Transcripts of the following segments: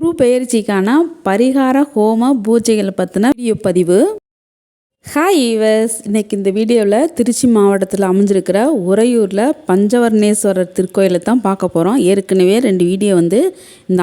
குரு பெயர்ச்சிக்கான பரிகார ஹோம பூஜைகளை பற்றின வீடியோ பதிவு. ஹாய் ஈவர்ஸ், இன்றைக்கி இந்த வீடியோவில் திருச்சி மாவட்டத்தில் அமைஞ்சிருக்கிற உறையூரில் பஞ்சவர்ணேஸ்வரர் திருக்கோயிலை தான் பார்க்க போகிறோம். ஏற்கனவே 2 வீடியோ இந்த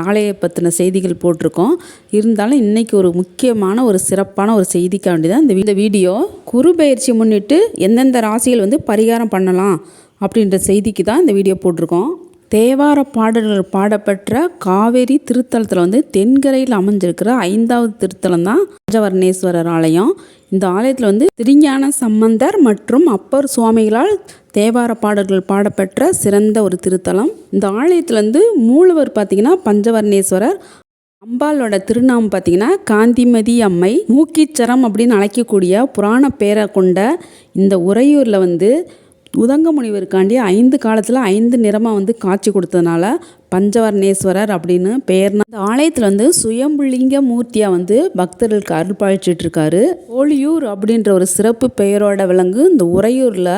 ஆலய பற்றின செய்திகள் போட்டிருக்கோம். இருந்தாலும் இன்றைக்கி ஒரு முக்கியமான ஒரு சிறப்பான ஒரு செய்திக்காண்டி தான் இந்த வீடியோ. குரு பெயர்ச்சி முன்னிட்டு எந்தெந்த ராசிகள் பரிகாரம் பண்ணலாம் அப்படின்ற செய்திக்கு தான் இந்த வீடியோ போட்டிருக்கோம். தேவார பாடல்கள் பாடப்பெற்ற காவேரி திருத்தலத்தில் தென்கரையில் அமைஞ்சிருக்கிற 5வது திருத்தலம் தான் பஞ்சவர்ணேஸ்வரர் ஆலயம். இந்த ஆலயத்தில் திருஞான சம்பந்தர் மற்றும் அப்பர் சுவாமிகளால் தேவார பாடல்கள் பாடப்பெற்ற சிறந்த ஒரு திருத்தலம். இந்த ஆலயத்தில் மூலவர் பார்த்திங்கன்னா பஞ்சவர்ணேஸ்வரர். அம்பாளோட திருநாமம் பார்த்திங்கன்னா காந்திமதி அம்மை. மூக்கீச்சரம் அப்படின்னு அழைக்கக்கூடிய புராண பேரை கொண்ட இந்த உறையூரில் உதங்க முனிவருக்காண்டி 5 காலத்தில் 5 நிறமாக காட்சி கொடுத்ததுனால பஞ்சவர்ணேஸ்வரர் அப்படின்னு பெயர்னா. இந்த ஆலயத்தில் சுயம்புலிங்க மூர்த்தியாக பக்தர்களுக்கு அருள் பாலிச்சிட்ருக்காரு. ஓலியூர் அப்படின்ற ஒரு சிறப்பு பெயரோட விலங்கு இந்த உறையூரில்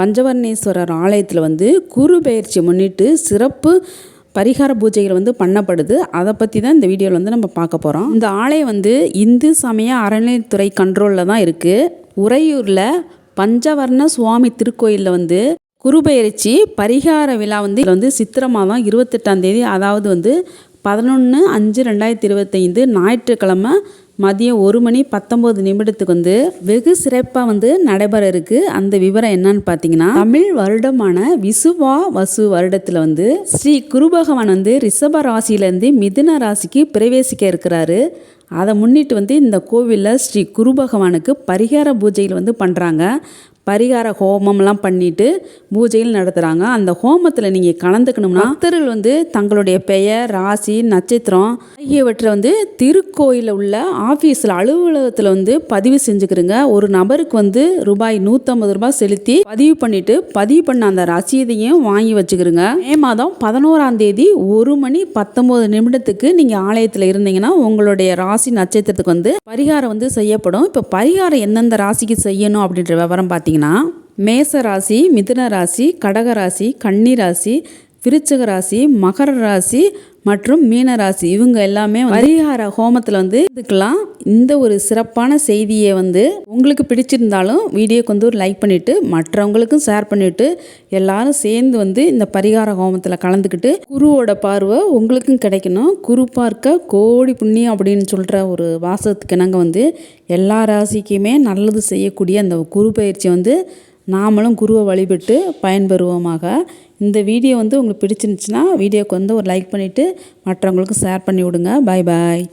பஞ்சவர்ணேஸ்வரர் ஆலயத்தில் குரு பெயர்ச்சி முன்னிட்டு சிறப்பு பரிகார பூஜைகள் பண்ணப்படுது. அதை பற்றி தான் இந்த வீடியோவில் நம்ம பார்க்க போகிறோம். இந்த ஆலயம் இந்து சமய அறநிலைத்துறை கண்ட்ரோலில் தான் இருக்குது. உறையூரில் பஞ்சவர்ண சுவாமி திருக்கோயிலில் குருபெயர்ச்சி பரிகார விழா சித்திரை மாதம் 28ஆம் தேதி, அதாவது 11/5/2025 ஞாயிற்றுக்கிழமை மதியம் 1:19 வெகு சிறப்பாக நடைபெற இருக்கு. அந்த விவரம் என்னன்னு பார்த்தீங்கன்னா, தமிழ் வருடமான விசுவா வசு வருடத்தில் ஸ்ரீ குரு பகவான் ரிஷப ராசியிலேருந்து மிதுன ராசிக்கு பிரவேசிக்க இருக்கிறாரு. அதை முன்னிட்டு இந்த கோவிலில் ஸ்ரீ குரு பகவானுக்கு பரிகார பூஜைகள் பண்ணுறாங்க. பரிகார ஹோமம்லாம் பண்ணிட்டு பூஜைகள் நடத்துகிறாங்க. அந்த ஹோமத்தில் நீங்கள் கலந்துக்கணும்னா பக்தர்கள் தங்களுடைய பெயர், ராசி, நட்சத்திரம் ஆகியவற்றை திருக்கோயிலில் உள்ள ஆஃபீஸில் அலுவலகத்தில் பதிவு செஞ்சுக்கிறங்க. ஒரு நபருக்கு ரூபாய் 150 செலுத்தி பதிவு பண்ணிட்டு பதிவு பண்ண அந்த ரசீதையும் வாங்கி வச்சுக்கிறங்க. மே மாதம் 11ஆம் தேதி 1:19 நீங்கள் ஆலயத்தில் இருந்தீங்கன்னா உங்களுடைய ராசி நட்சத்திரத்துக்கு பரிகாரம் செய்யப்படும். இப்போ பரிகாரம் எந்தெந்த ராசிக்கு செய்யணும் அப்படின்ற விவரம் பார்த்தீங்கன்னா, மேச ராசி, மிதுன ராசி, கடக ராசி, கன்னி ராசி, விருச்சிக ராசி, மகர ராசி மற்றும் மீன ராசி இவங்க எல்லாமே பரிகார ஹோமத்தில் இதுக்கெல்லாம் இந்த ஒரு சிறப்பான செய்தியை உங்களுக்கு பிடிச்சிருந்தாலும் வீடியோக்கு ஒரு லைக் பண்ணிவிட்டு மற்றவங்களுக்கும் ஷேர் பண்ணிவிட்டு எல்லாரும் சேர்ந்து இந்த பரிகார ஹோமத்தில் கலந்துக்கிட்டு குருவோட பார்வை உங்களுக்கும் கிடைக்கணும். குரு பார்க்க கோடி புண்ணியம் அப்படின்னு சொல்கிற ஒரு வாசகத்துக்கு நாங்கள் எல்லா ராசிக்குமே நல்லது செய்யக்கூடிய அந்த குரு பயிற்சி நாமளும் குருவை வழிபட்டு பயன்பெறுவோமாக. இந்த வீடியோ உங்களுக்கு பிடிச்சிருந்துச்சுன்னா வீடியோக்கு ஒரு லைக் பண்ணிவிட்டு மற்றவங்களுக்கு ஷேர் பண்ணி விடுங்க. பாய் பாய்.